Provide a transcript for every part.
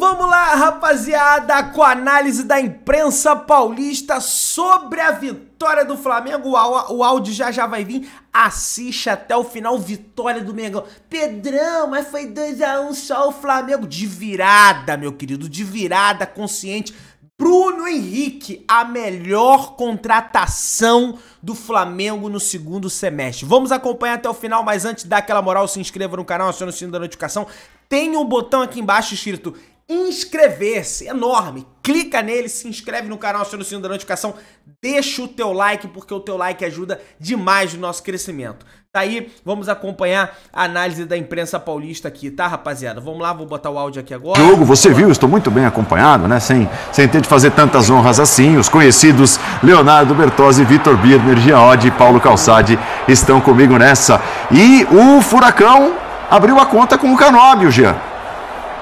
Vamos lá, rapaziada, com a análise da imprensa paulista sobre a vitória do Flamengo. O áudio já vai vir. Assiste até o final, vitória do Mengão. Pedrão, mas foi 2-1 só o Flamengo. De virada, meu querido, de virada, consciente. Bruno Henrique, a melhor contratação do Flamengo no segundo semestre. Vamos acompanhar até o final, mas antes de dar aquela moral, se inscreva no canal, acione o sininho da notificação. Tem um botão aqui embaixo escrito inscrever-se, enorme. Clica nele, se inscreve no canal, aciona o sininho da notificação, deixa o teu like, porque o teu like ajuda demais no nosso crescimento. Tá aí, vamos acompanhar a análise da imprensa paulista aqui, tá, rapaziada? Vamos lá, vou botar o áudio aqui agora. Jogo, você viu, estou muito bem acompanhado, né? Sem ter de fazer tantas honras assim. Os conhecidos Leonardo Bertozzi, Vitor Birner, Jean Oddi e Paulo Calçade estão comigo nessa. E o Furacão abriu a conta com o Canóbio, Jean.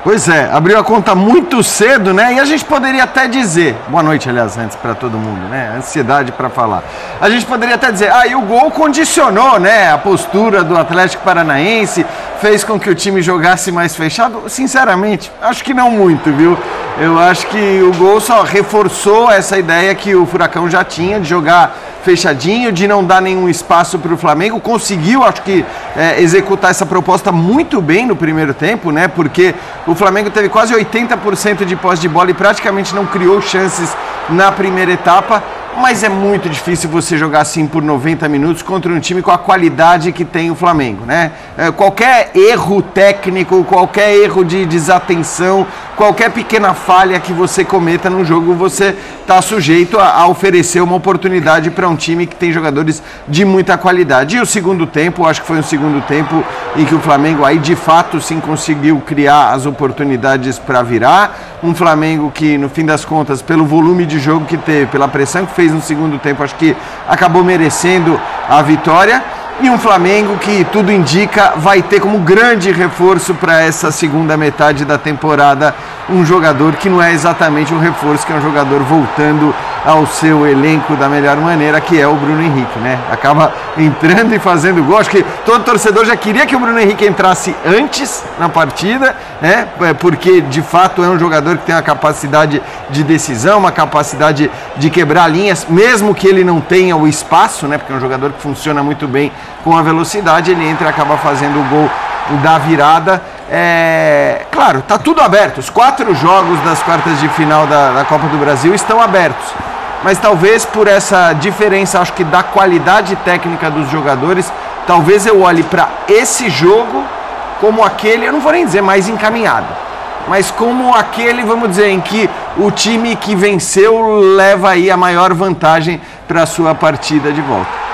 Pois é, abriu a conta muito cedo, né? E a gente poderia até dizer, boa noite, aliás, antes para todo mundo, né? Ansiedade para falar. A gente poderia até dizer, e o gol condicionou, né? A postura do Atlético Paranaense, fez com que o time jogasse mais fechado. Sinceramente, acho que não muito, viu? Eu acho que o gol só reforçou essa ideia que o Furacão já tinha de jogar fechadinho, de não dar nenhum espaço para o Flamengo. Conseguiu, acho que, executar essa proposta muito bem no primeiro tempo, né? Porque o Flamengo teve quase 80% de posse de bola e praticamente não criou chances na primeira etapa. Mas é muito difícil você jogar assim por 90 minutos contra um time com a qualidade que tem o Flamengo, né? Qualquer erro técnico, qualquer erro de desatenção, qualquer pequena falha que você cometa no jogo, você está sujeito a oferecer uma oportunidade para um time que tem jogadores de muita qualidade. E o segundo tempo, acho que foi um segundo tempo em que o Flamengo aí de fato sim conseguiu criar as oportunidades para virar. Um Flamengo que, no fim das contas, pelo volume de jogo que teve, pela pressão que fez no segundo tempo, acho que acabou merecendo a vitória. E um Flamengo que, tudo indica, vai ter como grande reforço para essa segunda metade da temporada um jogador que não é exatamente um reforço, que é um jogador voltando ao seu elenco da melhor maneira, que é o Bruno Henrique, né? Acaba entrando e fazendo gol. Acho que todo torcedor já queria que o Bruno Henrique entrasse antes na partida, né? Porque, de fato, é um jogador que tem uma capacidade de decisão, uma capacidade de quebrar linhas, mesmo que ele não tenha o espaço, né? Porque é um jogador que funciona muito bem com a velocidade, ele entra e acaba fazendo o gol da virada. Claro, tá tudo aberto. Os 4 jogos das quartas de final da Copa do Brasil estão abertos. Mas talvez por essa diferença, acho que da qualidade técnica dos jogadores, talvez eu olhe para esse jogo como aquele, eu não vou nem dizer mais encaminhado, mas como aquele, vamos dizer, em que o time que venceu leva aí a maior vantagem para a sua partida de volta.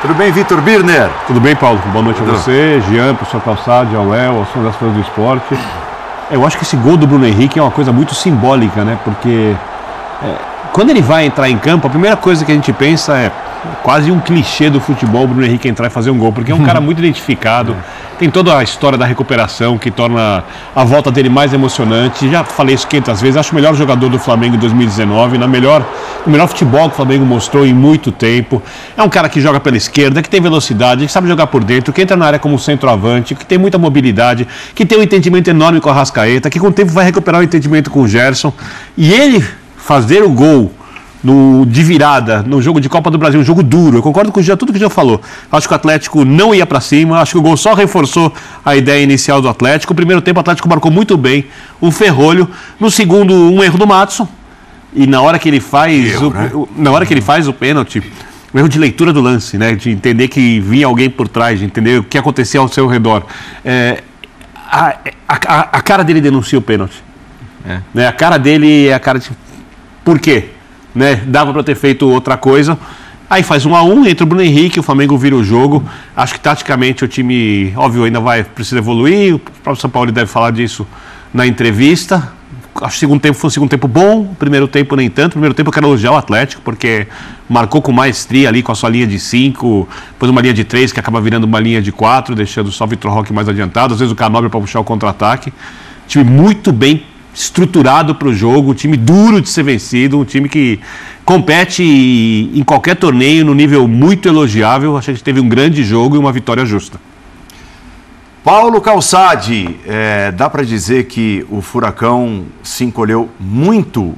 Tudo bem, Vitor Birner? Tudo bem, Paulo? Boa noite a você, Jean, professor Calçade, ao Léo, aos fãs das fãs do esporte. Eu acho que esse gol do Bruno Henrique é uma coisa muito simbólica, né? Porque quando ele vai entrar em campo, a primeira coisa que a gente pensa é quase um clichê do futebol, o Bruno Henrique entrar e fazer um gol, porque é um cara muito identificado, tem toda a história da recuperação que torna a volta dele mais emocionante. Já falei isso 500 vezes, acho o melhor jogador do Flamengo em 2019, o melhor futebol que o Flamengo mostrou em muito tempo. É um cara que joga pela esquerda, que tem velocidade, que sabe jogar por dentro, que entra na área como centroavante, que tem muita mobilidade, que tem um entendimento enorme com a Arrascaeta, que com o tempo vai recuperar o entendimento com o Gerson. E ele fazer o gol de virada, no jogo de Copa do Brasil, um jogo duro, eu concordo com tudo que o Jean falou. Acho que o Atlético não ia para cima, acho que o gol só reforçou a ideia inicial do Atlético. No primeiro tempo o Atlético marcou muito bem o Ferrolho, no segundo um erro do Maddson, e na hora que ele faz o pênalti, um erro de leitura do lance, né, de entender que vinha alguém por trás, de entender o que acontecia ao seu redor. A cara dele denuncia o pênalti. Né, a cara dele é a cara de... Por quê? Né? Dava para ter feito outra coisa. Aí faz 1-1, entra o Bruno Henrique, o Flamengo vira o jogo. Acho que taticamente o time, óbvio, ainda precisa evoluir. O próprio São Paulo deve falar disso na entrevista. Acho que o segundo tempo foi um segundo tempo bom, o primeiro tempo nem tanto. O primeiro tempo eu quero elogiar o Atlético, porque marcou com maestria ali com a sua linha de 5, depois uma linha de 3 que acaba virando uma linha de 4, deixando só o Vitor Roque mais adiantado, às vezes o Canóbio para puxar o contra-ataque. Time muito bem estruturado para o jogo, um time duro de ser vencido, um time que compete em qualquer torneio no nível muito elogiável. Achei que teve um grande jogo e uma vitória justa. Paulo Calçade, dá para dizer que o Furacão se encolheu muito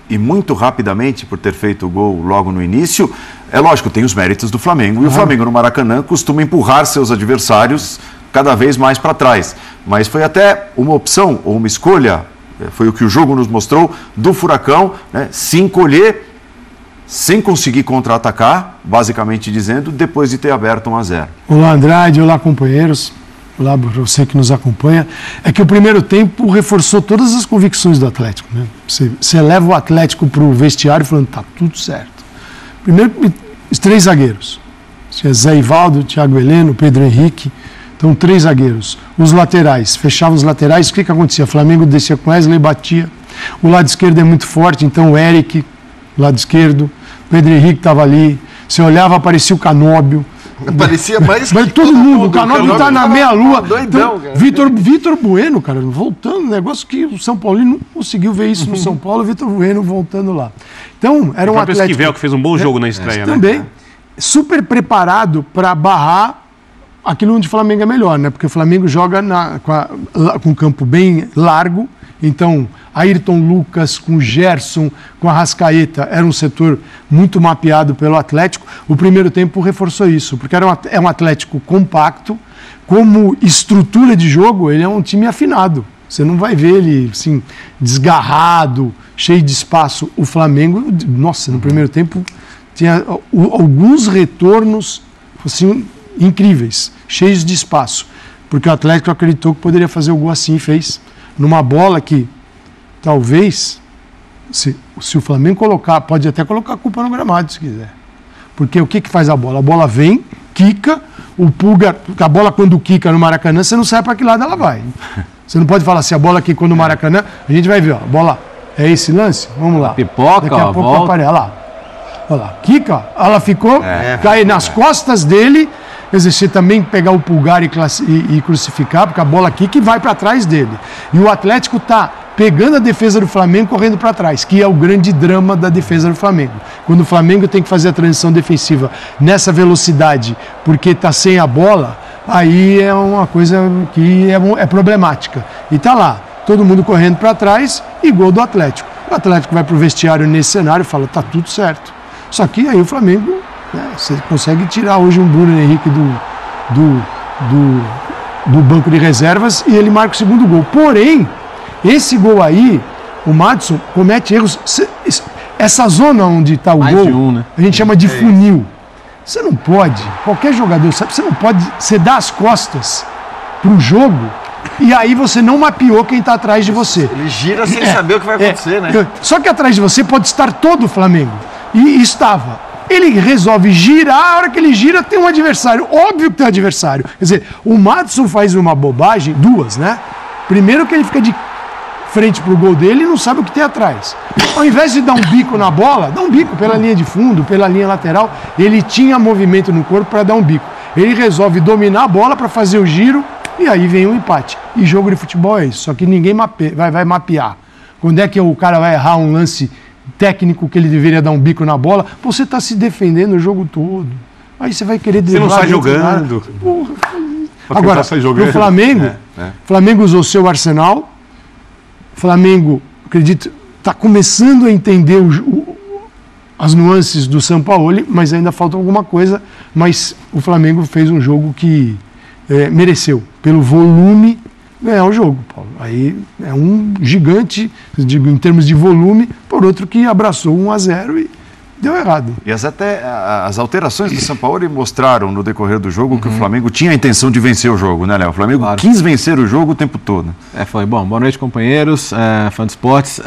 e muito rapidamente por ter feito o gol logo no início. É lógico, tem os méritos do Flamengo, e o Flamengo no Maracanã costuma empurrar seus adversários cada vez mais para trás. Mas foi até uma opção ou uma escolha, foi o que o jogo nos mostrou, do Furacão, né, se encolher sem conseguir contra-atacar, basicamente dizendo, depois de ter aberto 1-0. Olá, Andrade, olá, companheiros. Olá, para você que nos acompanha. É que o primeiro tempo reforçou todas as convicções do Atlético, né? Você leva o Atlético para o vestiário falando, tá tudo certo. Primeiro, os 3 zagueiros. Tinha Zé Ivaldo, Thiago Heleno, Pedro Henrique. Então, 3 zagueiros. Os laterais, fechavam os laterais, o que acontecia? O Flamengo descia com Wesley, batia. O lado esquerdo é muito forte, então o Eric, lado esquerdo. Pedro Henrique estava ali. Você olhava, aparecia o Canóbio. Parecia mais que todo mundo. O Canóbio está na meia-lua. Doidão, então, Vitor Bueno, cara, voltando, negócio que o São Paulo não conseguiu ver isso no São Paulo, Vitor Bueno voltando lá. Então, era um Atlético... Esquivel, que fez um bom jogo na estreia, né? Também, super preparado para barrar aquilo onde o Flamengo é melhor, né? Porque o Flamengo joga com um campo bem largo, então Ayrton Lucas com Gerson, com Arrascaeta, era um setor muito mapeado pelo Atlético. O primeiro tempo reforçou isso, porque é um Atlético compacto, como estrutura de jogo, ele é um time afinado. Você não vai ver ele assim, desgarrado, cheio de espaço. O Flamengo, nossa, no primeiro tempo tinha alguns retornos assim, incríveis, cheios de espaço, porque o Atlético acreditou que poderia fazer o gol assim e fez. Numa bola que, talvez, se o Flamengo colocar, pode até colocar a culpa no gramado, se quiser. Porque o que faz a bola? A bola vem, quica, o Pulga, a bola quando quica no Maracanã, você não sabe para que lado ela vai. Você não pode falar assim, a bola quicou no Maracanã, a gente vai ver, ó, a bola, é esse lance? Vamos lá. Pipoca, daqui a pouco vai aparecer, olha lá. Olha lá, quica, ela ficou, cai nas costas dele. Quer dizer, você também pegar o Pulgar e crucificar, porque a bola aqui que vai para trás dele. E o Atlético está pegando a defesa do Flamengo correndo para trás, que é o grande drama da defesa do Flamengo. Quando o Flamengo tem que fazer a transição defensiva nessa velocidade, porque está sem a bola, aí é uma coisa que é problemática. E está lá, todo mundo correndo para trás e gol do Atlético. O Atlético vai para o vestiário nesse cenário e fala, tá tudo certo. Só que aí o Flamengo... Você consegue tirar hoje um Bruno Henrique do banco de reservas e ele marca o segundo gol. Porém, esse gol aí, o Madison comete erros. Essa zona onde está o mais gol, de um, né? a gente chama de funil. Você não pode, qualquer jogador sabe, você não pode, você dá as costas para o jogo e aí você não mapeou quem está atrás de você. Ele gira sem saber o que vai acontecer, né? Só que atrás de você pode estar todo o Flamengo. E estava. Ele resolve girar, a hora que ele gira tem um adversário, óbvio que tem um adversário. Quer dizer, o Madison faz uma bobagem, 2, né? Primeiro que ele fica de frente pro gol dele e não sabe o que tem atrás. Ao invés de dar um bico na bola, dá um bico pela linha de fundo, pela linha lateral, ele tinha movimento no corpo para dar um bico. Ele resolve dominar a bola para fazer o giro e aí vem um empate. E jogo de futebol é isso, só que ninguém vai mapear. Quando é que o cara vai errar um lance técnico que ele deveria dar um bico na bola, você está se defendendo o jogo todo. Aí você vai querer driblar. Você não sai jogando. Agora, o Flamengo, Flamengo usou seu arsenal. Flamengo, acredito, está começando a entender as nuances do Sampaoli, mas ainda falta alguma coisa. Mas o Flamengo fez um jogo que mereceu, pelo volume, ganhar o jogo, Paulo. Aí é um gigante, digo, em termos de volume, por outro que abraçou 1-0 e deu errado. E as alterações do Sampaoli mostraram no decorrer do jogo que o Flamengo tinha a intenção de vencer o jogo, né, Léo? O Flamengo quis vencer o jogo o tempo todo. Foi bom. Boa noite, companheiros, fã de esportes.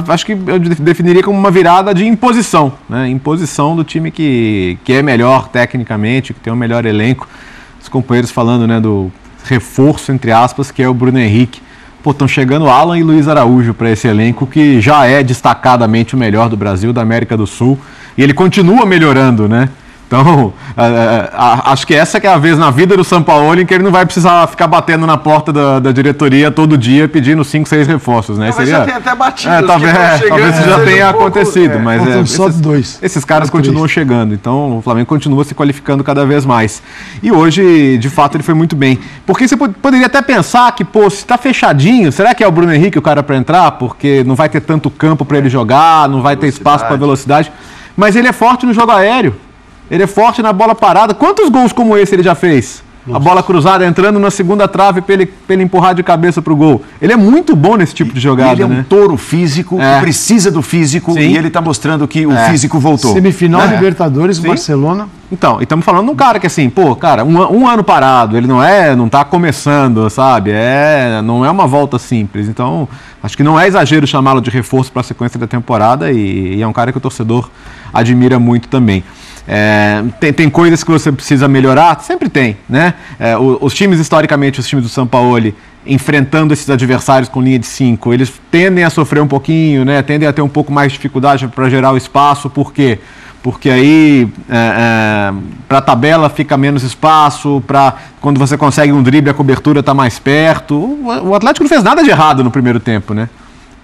Acho que eu definiria como uma virada de imposição, né? Imposição do time que é melhor tecnicamente, que tem um melhor elenco. Os companheiros falando, né, do reforço, entre aspas, que é o Bruno Henrique. Pô, estão chegando Alan e Luiz Araújo para esse elenco que já é destacadamente o melhor do Brasil, da América do Sul. E ele continua melhorando, né? Então, acho que essa que é a vez na vida do Sampaoli em que ele não vai precisar ficar batendo na porta da diretoria todo dia pedindo 5, 6 reforços, né? Talvez já tenha até batido. Talvez isso já tenha acontecido, mas esses caras continuam chegando. Então, o Flamengo continua se qualificando cada vez mais. E hoje, de fato, ele foi muito bem. Porque você poderia até pensar que, pô, se tá fechadinho, será que é o Bruno Henrique o cara para entrar? Porque não vai ter tanto campo para ele jogar, não vai ter espaço para velocidade. Mas ele é forte no jogo aéreo. Ele é forte na bola parada. Quantos gols como esse ele já fez? Nossa. A bola cruzada entrando na segunda trave para ele empurrar de cabeça pro gol. Ele é muito bom nesse tipo de jogada, ele é um touro físico, que precisa do físico. Sim. E ele está mostrando que o físico voltou. Semifinal Libertadores, Barcelona. Então, e estamos falando de um cara que assim, pô, cara, um ano parado, ele não tá começando, sabe? Não é uma volta simples. Então, acho que não é exagero chamá-lo de reforço para a sequência da temporada e é um cara que o torcedor admira muito também. Tem coisas que você precisa melhorar? Sempre tem, né? Os times, historicamente, os times do Sampaoli, enfrentando esses adversários com linha de 5, eles tendem a sofrer um pouquinho, né? Tendem a ter um pouco mais de dificuldade para gerar o espaço. Por quê? Porque aí, para a tabela fica menos espaço, quando você consegue um drible, a cobertura está mais perto. O Atlético não fez nada de errado no primeiro tempo, né?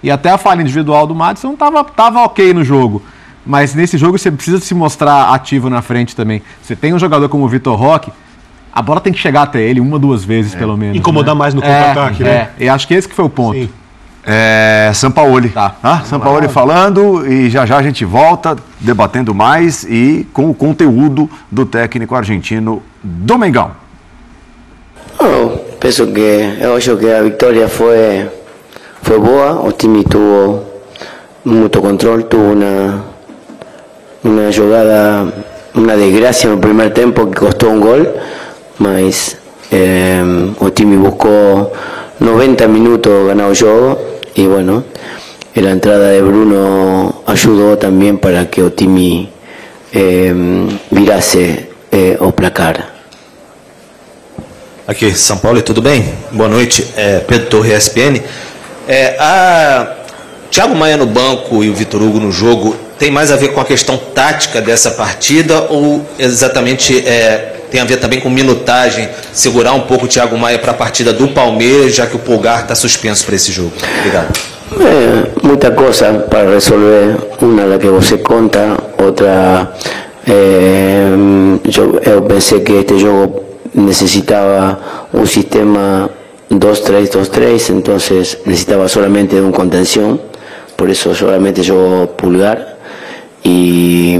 E até a falha individual do Maddison estava ok no jogo. Mas nesse jogo você precisa se mostrar ativo na frente também. Você tem um jogador como o Vitor Roque, a bola tem que chegar até ele 1 ou 2 vezes, pelo menos. Incomodar mais no contra-ataque, né? E acho que esse que foi o ponto. Sim. Sampaoli. Sampaoli falando, e já a gente volta debatendo mais e com o conteúdo do técnico argentino do Mengão. Penso que eu acho que a vitória foi boa. O time tuvo muito controle, tuvo una jugada, una desgracia en el primer tiempo que costó un gol, mas o time buscó 90 minutos ganado el juego y bueno, la entrada de Bruno ayudó también para que o time virase o placar. Aqui, São Paulo, tudo bem? Boa noite, Pedro Torre, ESPN. Thiago Maia no banco e o Vitor Hugo no jogo tem mais a ver com a questão tática dessa partida ou exatamente tem a ver também com minutagem, segurar um pouco o Thiago Maia para a partida do Palmeiras, já que o Pulgar está suspenso para esse jogo? Obrigado. Muita coisa para resolver. Uma la que você conta, outra eu pensei que este jogo necesitaba un sistema 2-3-2-3, entonces necesitaba solamente de un contención, por eso solamente yo Pulgar y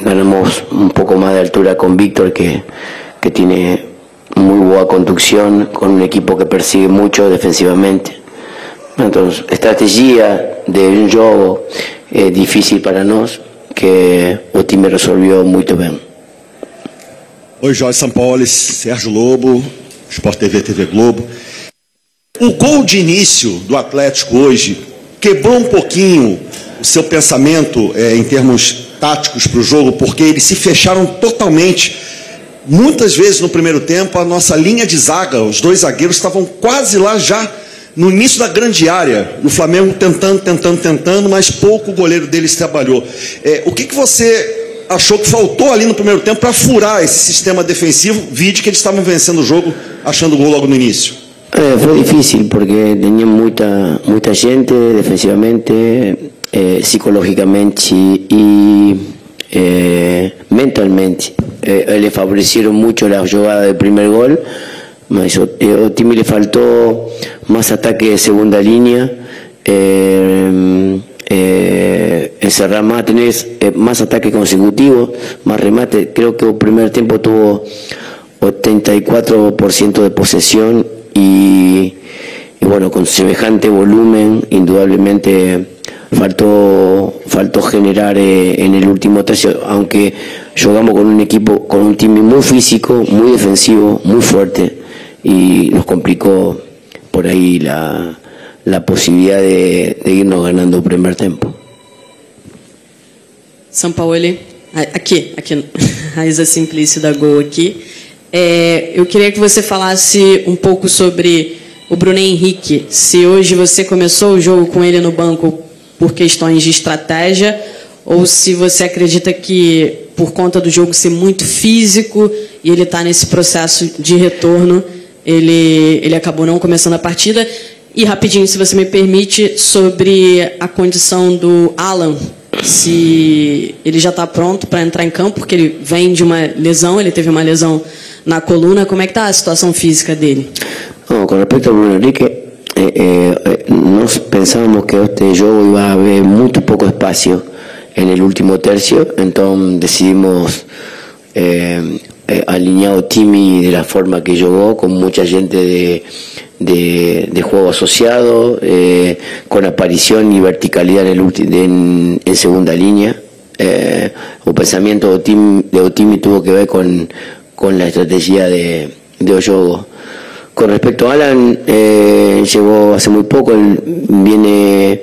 ganamos un poco más de altura con Víctor que tiene muy buena conducción, con un equipo que persigue mucho defensivamente. Entonces, estrategia de un juego difícil para nós que o time resolveu muito bem. Oi, Jorge Sampaoli, Sérgio Lobo, Sport TV, TV Globo. O gol de início do Atlético hoje quebrou um pouquinho o seu pensamento em termos táticos para o jogo, porque eles se fecharam totalmente. Muitas vezes no primeiro tempo a nossa linha de zaga, os dois zagueiros estavam quase lá já no início da grande área. O Flamengo tentando, mas pouco o goleiro deles trabalhou. O que você achou que faltou ali no primeiro tempo para furar esse sistema defensivo, vídeo que eles estavam vencendo o jogo, achando o gol logo no início? Foi difícil porque tinha muita gente defensivamente, psicologicamente e mentalmente. Eles favoreceram muito a jogada do primeiro gol, mas o time le faltou mais ataque de segunda linha, encerrar más, tener más ataques consecutivos, más remate. Creo que el primer tiempo tuvo 84% de posesión y bueno, con semejante volumen, indudablemente faltó generar en el último tercio, aunque jugamos con un equipo, con un time muy físico, muy defensivo, muy fuerte y nos complicó por ahí la posibilidad de irnos ganando el primer tiempo. Sampaoli, aqui, Raíza Simplício da Gol aqui. Eu queria que você falasse um pouco sobre o Bruno Henrique. Se hoje você começou o jogo com ele no banco por questões de estratégia ou se você acredita que por conta do jogo ser muito físico e ele está nesse processo de retorno, ele acabou não começando a partida. E rapidinho, se você me permite, sobre a condição do Alan, se ele já está pronto para entrar em campo, porque ele vem de uma lesão, ele teve uma lesão na coluna. Como é que está a situação física dele? No, con respecto a Bruno Enrique, nos pensábamos que este juego iba a haber muy poco espacio en el último tercio, entonces decidimos alinear a Timmy de la forma que jugó, con mucha gente de juego asociado, con aparición y verticalidad en segunda línea. El pensamiento de Otimi tuvo que ver con la estrategia de Oyogo. Con respecto a Alan, llegó hace muy poco, él viene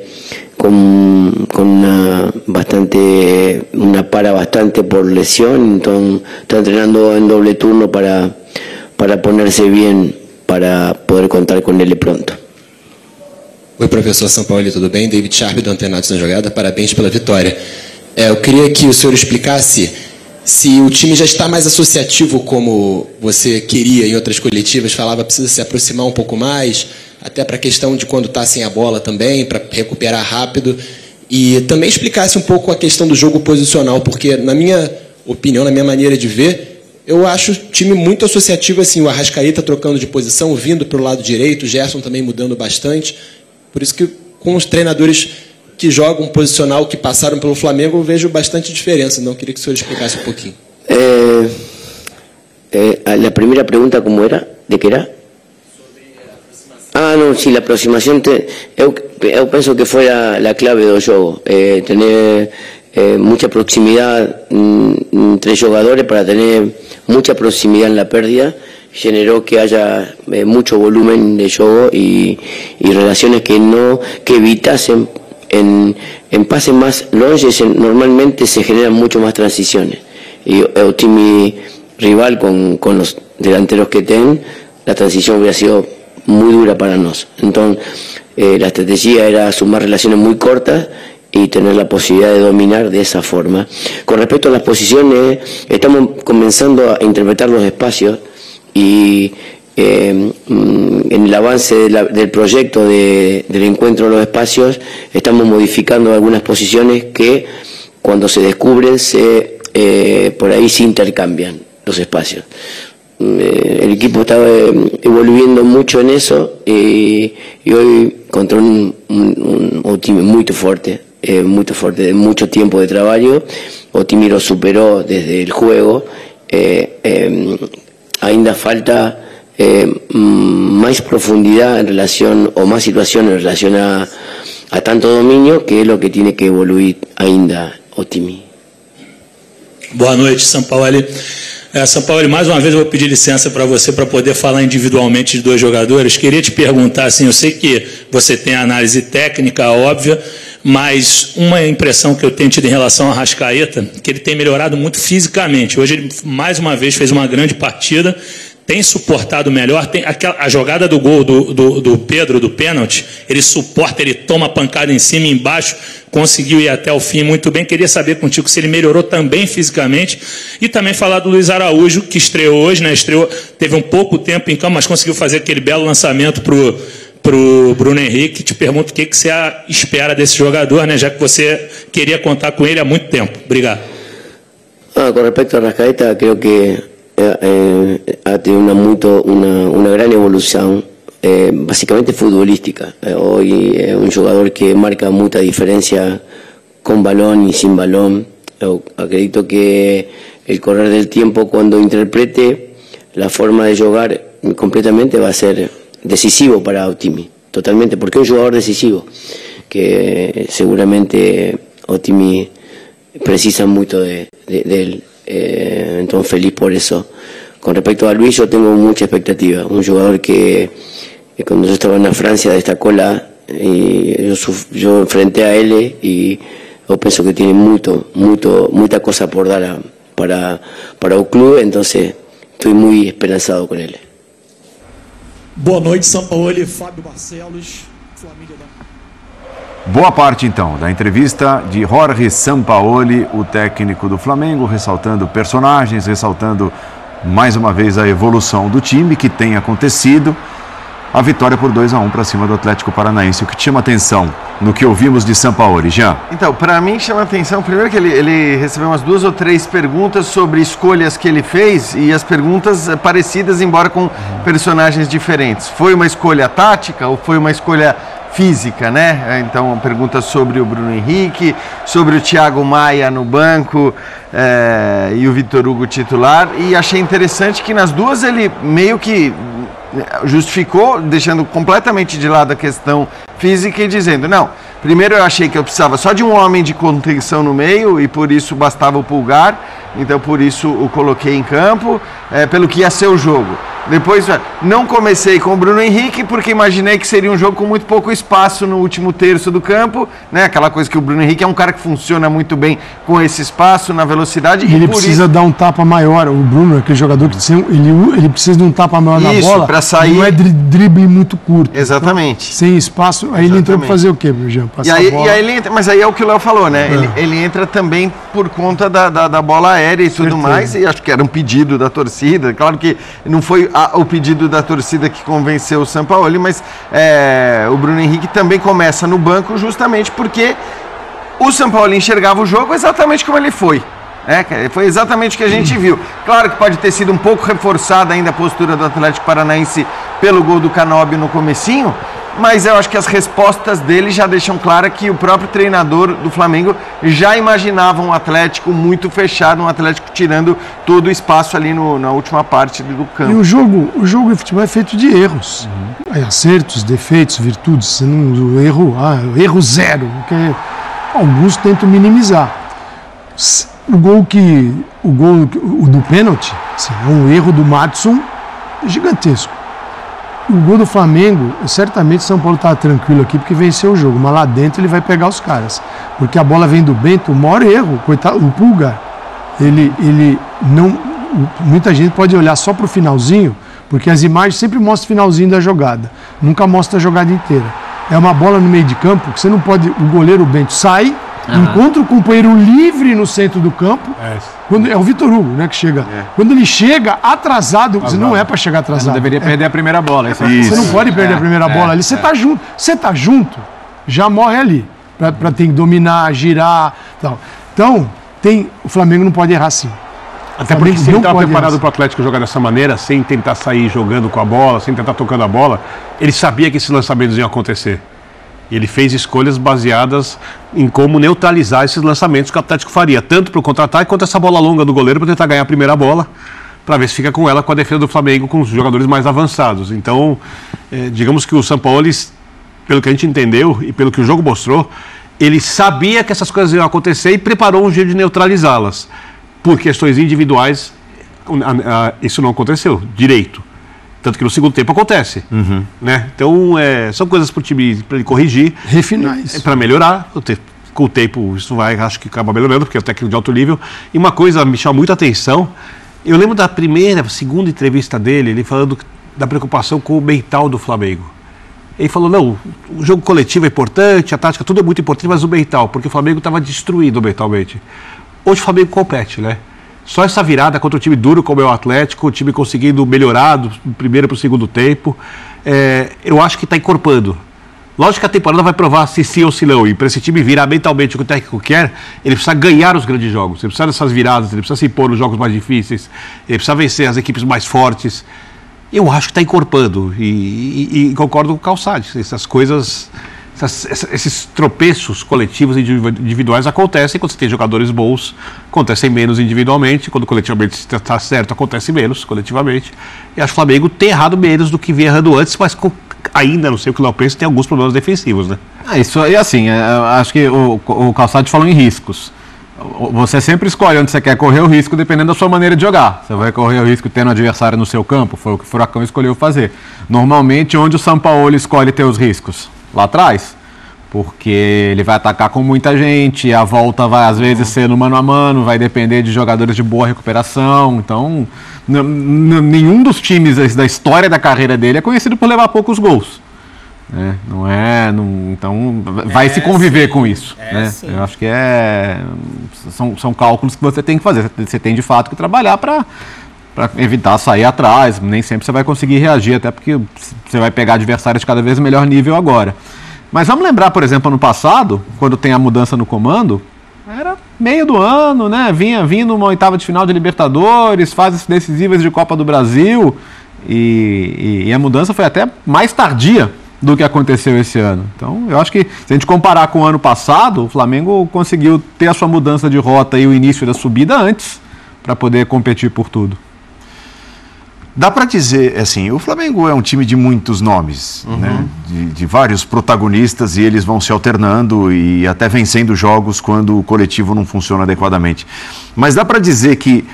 con una para bastante por lesión, entonces está entrenando en doble turno para ponerse bien, para poder contar com ele pronto. Oi, professor Sampaoli, tudo bem? David Sharp, do Antenados na Jogada, parabéns pela vitória. Eu queria que o senhor explicasse se o time já está mais associativo como você queria em outras coletivas, falava precisa se aproximar um pouco mais, até para a questão de quando está sem a bola também, para recuperar rápido, e também explicasse um pouco a questão do jogo posicional, porque na minha opinião, na minha maneira de ver, eu acho o time muito associativo, assim, o Arrascaeta trocando de posição, vindo para o lado direito, o Gerson também mudando bastante, por isso que com os treinadores que jogam posicional, que passaram pelo Flamengo, eu vejo bastante diferença. Então, queria que o senhor explicasse um pouquinho. La primera pregunta, ¿cómo era? ¿De qué era? Ah, no, sí, la aproximación. Yo pienso que fue la clave del juego. Tener mucha proximidad entre jugadores para tener mucha proximidad en la pérdida. Generó que haya mucho volumen de juego y relaciones que evitasen. En pases más longes normalmente se generan mucho más transiciones y Otimi rival con los delanteros que tienen, la transición hubiera sido muy dura para nosotros. Entonces la estrategia era sumar relaciones muy cortas y tener la posibilidad de dominar de esa forma. Con respecto a las posiciones, estamos comenzando a interpretar los espacios y en el avance del proyecto del encuentro de los espacios estamos modificando algunas posiciones que cuando se descubren por ahí se intercambian los espacios. El equipo está evolviendo mucho en eso y hoy contra un Otimi muy fuerte, de mucho tiempo de trabajo. Otimi lo superó desde el juego. Ainda falta más profundidad en relación, o más situación en relación a tanto dominio, que es lo que tiene que evoluir ainda Otimi. Boa noite, Sampaoli. Sampaoli, mais uma vez eu vou pedir licença para você para poder falar individualmente de dois jogadores. Queria te perguntar, assim, eu sei que você tem a análise técnica óbvia, mas uma impressão que eu tenho tido em relação ao Arrascaeta, que ele tem melhorado muito fisicamente. Hoje ele mais uma vez fez uma grande partida, tem suportado melhor, tem a jogada do gol do Pedro, do pênalti, ele suporta, ele toma pancada em cima e embaixo, conseguiu ir até o fim muito bem. Queria saber contigo se ele melhorou também fisicamente e também falar do Luiz Araújo, que estreou hoje, né? Teve um pouco tempo em campo, mas conseguiu fazer aquele belo lançamento pro Bruno Henrique. Te pergunto o que você espera desse jogador, né? Já que você queria contar com ele há muito tempo. Obrigado. Con respecto a Arrascaeta, creo que ha tenido una gran evolución, básicamente futbolística. Hoy es un jugador que marca mucha diferencia con balón y sin balón. Yo acredito que el correr del tiempo, cuando interprete la forma de jugar completamente, va a ser decisivo para Otimi, totalmente, porque es un jugador decisivo, que seguramente Otimi precisa mucho de él. Entonces feliz por eso. Con respecto a Luis, yo tengo mucha expectativa. Un jugador que cuando yo estaba en Francia destacó y yo enfrenté a él y yo pienso que tiene mucha cosa por dar para el club, entonces estoy muy esperanzado con él. Boa noite, Sampaoli. Fábio Barcelos, Flamengo. Boa parte, então, da entrevista de Jorge Sampaoli, o técnico do Flamengo, ressaltando personagens, ressaltando mais uma vez a evolução do time que tem acontecido. A vitória por 2-1 para cima do Atlético Paranaense. O que te chama atenção no que ouvimos de Sampaoli, Jean? Então, para mim chama atenção, primeiro que ele recebeu umas 2 ou 3 perguntas sobre escolhas que ele fez e as perguntas parecidas, embora com personagens diferentes. Foi uma escolha tática ou foi uma escolha física, né? Então, perguntas sobre o Bruno Henrique, sobre o Thiago Maia no banco e o Vitor Hugo titular. E achei interessante que nas duas ele meio que justificou, deixando completamente de lado a questão física e dizendo, não, primeiro eu achei que eu precisava só de um homem de contenção no meio e por isso bastava o Pulgar, então por isso o coloquei em campo, pelo que ia ser o jogo. Depois, não comecei com o Bruno Henrique porque imaginei que seria um jogo com muito pouco espaço no último terço do campo, né? Aquela coisa que o Bruno Henrique é um cara que funciona muito bem com esse espaço, na velocidade. E ele precisa dar um tapa maior. O Bruno é aquele jogador que ele precisa de um tapa maior na bola. Para sair. Não é drible muito curto. Exatamente. Então, sem espaço. Aí ele entrou para fazer o quê, Jean? E aí ele entra, mas aí é o que o Léo falou, né? Ele entra também por conta da bola aérea e tudo mais. E acho que era um pedido da torcida. Claro que não foi o pedido da torcida que convenceu o Sampaoli, mas o Bruno Henrique também começa no banco justamente porque o Sampaoli enxergava o jogo exatamente como ele foi. Foi exatamente o que a gente viu. Claro que pode ter sido um pouco reforçada ainda a postura do Atlético Paranaense pelo gol do Canóbio no comecinho, mas eu acho que as respostas dele já deixam claro que o próprio treinador do Flamengo já imaginava um Atlético muito fechado, um Atlético tirando todo o espaço ali na última parte do campo. E o jogo de futebol é feito de erros. Acertos, defeitos, virtudes. O erro zero, porque alguns tentam minimizar. O gol do pênalti, assim, é um erro do Madison gigantesco. O gol do Flamengo, certamente São Paulo estava tranquilo aqui porque venceu o jogo, mas lá dentro ele vai pegar os caras. Porque a bola vem do Bento, o maior erro, coitado, o Pulgar, ele não. Muita gente pode olhar só para o finalzinho, porque as imagens sempre mostram o finalzinho da jogada, nunca mostra a jogada inteira. É uma bola no meio de campo que você não pode. O goleiro Bento sai, encontra o companheiro livre no centro do campo. É o Vitor Hugo, né, que chega. Quando ele chega atrasado, você não é para chegar atrasado. Não deveria perder a primeira bola. Você não pode perder a primeira bola ali. Você tá junto. Você tá junto, já morre ali. Para ter que dominar, girar. Tal. Então, o Flamengo não pode errar assim. Até porque se ele estava preparado para o Atlético jogar dessa maneira, sem tentar sair jogando com a bola, sem tentar tocando a bola, ele sabia que esses lançamentos iam acontecer. E ele fez escolhas baseadas em como neutralizar esses lançamentos que o Atlético faria, tanto para o contra-ataque quanto essa bola longa do goleiro para tentar ganhar a primeira bola, para ver se fica com ela com a defesa do Flamengo, com os jogadores mais avançados. Então, digamos que o Sampaoli, pelo que a gente entendeu e pelo que o jogo mostrou, ele sabia que essas coisas iam acontecer e preparou um jeito de neutralizá-las. Por questões individuais, isso não aconteceu direito. Tanto que no segundo tempo acontece. Né? Então, são coisas para o time para ele corrigir. Refinais. Para melhorar. Com o tempo, isso acho que acaba melhorando, porque é um técnico de alto nível. E uma coisa me chama muita atenção. Eu lembro da segunda entrevista dele, ele falando da preocupação com o mental do Flamengo. Ele falou, não, o jogo coletivo é importante, a tática, tudo é muito importante, mas o mental, porque o Flamengo estava destruído mentalmente. Hoje o Flamengo compete, né? Só essa virada contra o time duro como é o Atlético, o time conseguindo melhorar do primeiro para o segundo tempo, eu acho que está encorpando. Lógico que a temporada vai provar se sim ou se não, e para esse time virar mentalmente o que o técnico quer, ele precisa ganhar os grandes jogos, ele precisa dessas viradas, ele precisa se impor nos jogos mais difíceis, ele precisa vencer as equipes mais fortes. Eu acho que está encorpando, e concordo com o Calçade, essas coisas... Esses tropeços coletivos e individuais acontecem quando você tem jogadores bons, acontecem menos individualmente, quando coletivamente está certo, acontece menos coletivamente. E acho que o Flamengo tem errado menos do que vinha errando antes, mas ainda, não sei o que o Léo pensa, tem alguns problemas defensivos, né? Isso aí, assim, acho que o Calçade falou em riscos. Você sempre escolhe onde você quer correr o risco dependendo da sua maneira de jogar. Você vai correr o risco tendo adversário no seu campo, foi o que o Furacão escolheu fazer. Normalmente, onde o Sampaoli escolhe ter os riscos? Lá atrás, porque ele vai atacar com muita gente, a volta vai às vezes ser no mano a mano, vai depender de jogadores de boa recuperação, então nenhum dos times da história da carreira dele é conhecido por levar poucos gols. Então vai se conviver com isso. Né? Eu acho que são cálculos que você tem que fazer. Você tem de fato que trabalhar para evitar sair atrás. Nem sempre você vai conseguir reagir, até porque você vai pegar adversários de cada vez melhor nível agora. Mas vamos lembrar, por exemplo, ano passado, quando tem a mudança no comando, era meio do ano, né? Vinha numa oitava de final de Libertadores, fases decisivas de Copa do Brasil, e a mudança foi até mais tardia do que aconteceu esse ano. Então, eu acho que se a gente comparar com o ano passado, o Flamengo conseguiu ter a sua mudança de rota e o início da subida antes, para poder competir por tudo. Dá para dizer, assim, o Flamengo é um time de muitos nomes, né? De vários protagonistas, e eles vão se alternando e até vencendo jogos quando o coletivo não funciona adequadamente. Mas dá para dizer que,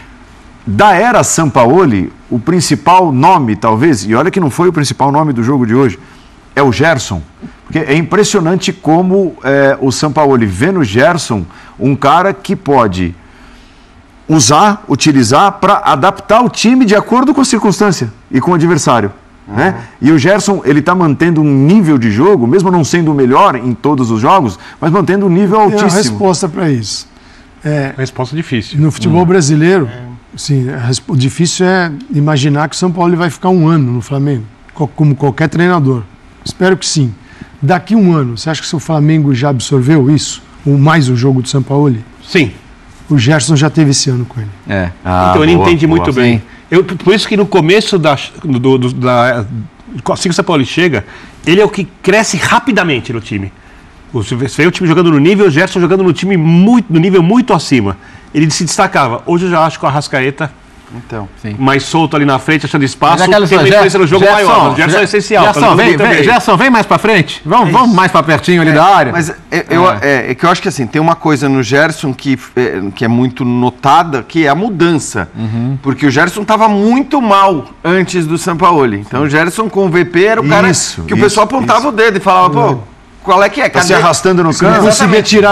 da era Sampaoli, o principal nome, talvez, e olha que não foi o principal nome do jogo de hoje, é o Gerson. Porque é impressionante como o Sampaoli vê no Gerson um cara que pode utilizar para adaptar o time de acordo com a circunstância e com o adversário. Né? E o Gerson, ele está mantendo um nível de jogo, mesmo não sendo o melhor em todos os jogos, mas mantendo um nível altíssimo. Tem uma resposta para isso. Resposta difícil. No futebol brasileiro, sim, o difícil é imaginar que o São Paulo vai ficar um ano no Flamengo, como qualquer treinador. Espero que sim. Daqui um ano, você acha que o Flamengo já absorveu isso? Ou mais o jogo do São Paulo? Sim. O Gerson já teve esse ano com ele. Então ele entende muito bem. Por isso que no começo assim que o São Paulo chega, ele é o que cresce rapidamente no time. Você vê o time jogando no nível, o Gerson jogando no time no nível muito acima. Ele se destacava. Hoje eu já acho que o Arrascaeta mais solto ali na frente, achando espaço, tem uma influência no jogo maior. O Gerson é essencial. Gerson, vem mais pra frente. Vamos mais pra pertinho ali da área. Mas que eu acho que assim, tem uma coisa no Gerson que é muito notada, que é a mudança. Porque o Gerson estava muito mal antes do Sampaoli. Então o Gerson com o VP era o cara que o pessoal apontava o dedo e falava, pô, qual é que é? Tá se arrastando no campo.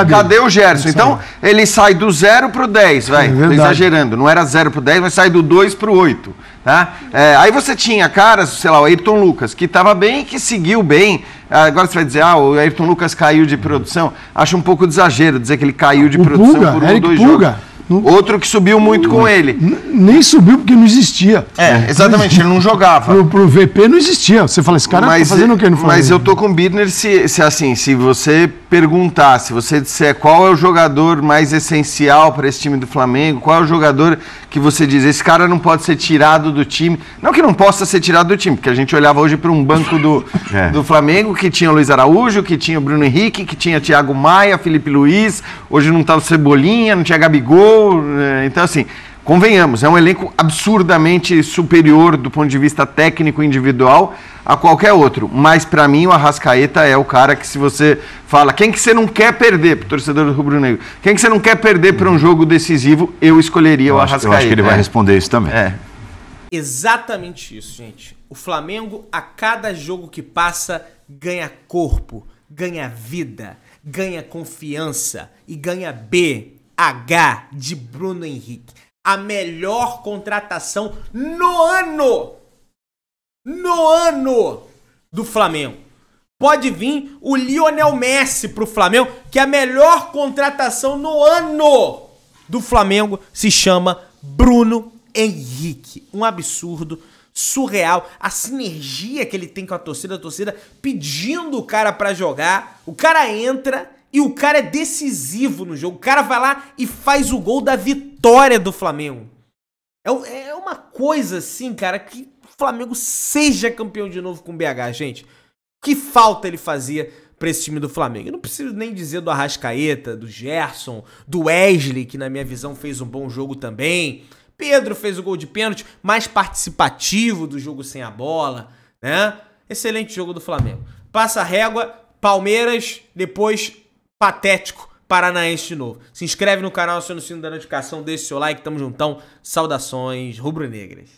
Cadê o Gerson? Então, ele sai do 0 pro 10, vai. Tô exagerando. Não era 0 pro 10, mas sai do 2 pro 8. Tá? Aí você tinha caras, sei lá, o Ayrton Lucas, que estava bem e que seguiu bem. Agora você vai dizer, o Ayrton Lucas caiu de produção. Acho um pouco de exagero dizer que ele caiu de produção por 1 ou 2 jogos. Outro que subiu muito com ele. Nem subiu porque não existia. Exatamente, ele não jogava. Pro VP não existia. Você fala, esse cara tá fazendo o quê no Flamengo? Mas eu tô com o Birner se você perguntar, se você disser qual é o jogador mais essencial para esse time do Flamengo, qual é o jogador que você diz, esse cara não pode ser tirado do time. Não que não possa ser tirado do time, porque a gente olhava hoje para um banco do Flamengo que tinha o Luiz Araújo, que tinha o Bruno Henrique, que tinha Thiago Maia, Felipe Luiz, hoje não tá o Cebolinha, não tinha Gabigol. Então, assim, convenhamos, é um elenco absurdamente superior do ponto de vista técnico e individual a qualquer outro. Mas, para mim, o Arrascaeta é o cara que, se você fala, quem que você não quer perder, pro torcedor do Rubro Negro, quem que você não quer perder para um jogo decisivo, eu escolheria o Arrascaeta. Eu acho que ele vai responder isso também. Exatamente isso, gente. O Flamengo, a cada jogo que passa, ganha corpo, ganha vida, ganha confiança e ganha BH de Bruno Henrique. A melhor contratação no ano do Flamengo. Pode vir o Lionel Messi pro Flamengo, que a melhor contratação no ano do Flamengo se chama Bruno Henrique. Um absurdo, surreal. A sinergia que ele tem com a torcida pedindo o cara pra jogar. O cara entra e o cara é decisivo no jogo. O cara vai lá e faz o gol da vitória do Flamengo. É uma coisa assim, cara, que o Flamengo seja campeão de novo com o BH, gente. Que falta ele fazia pra esse time do Flamengo? Eu não preciso nem dizer do Arrascaeta, do Gerson, do Wesley, que na minha visão fez um bom jogo também. Pedro fez o gol de pênalti, mais participativo do jogo sem a bola, né? Excelente jogo do Flamengo. Passa a régua, Palmeiras, depois patético, Paranaense de novo. Se inscreve no canal, aciona o sino da notificação, deixa o seu like, tamo juntão. Saudações rubro-negras.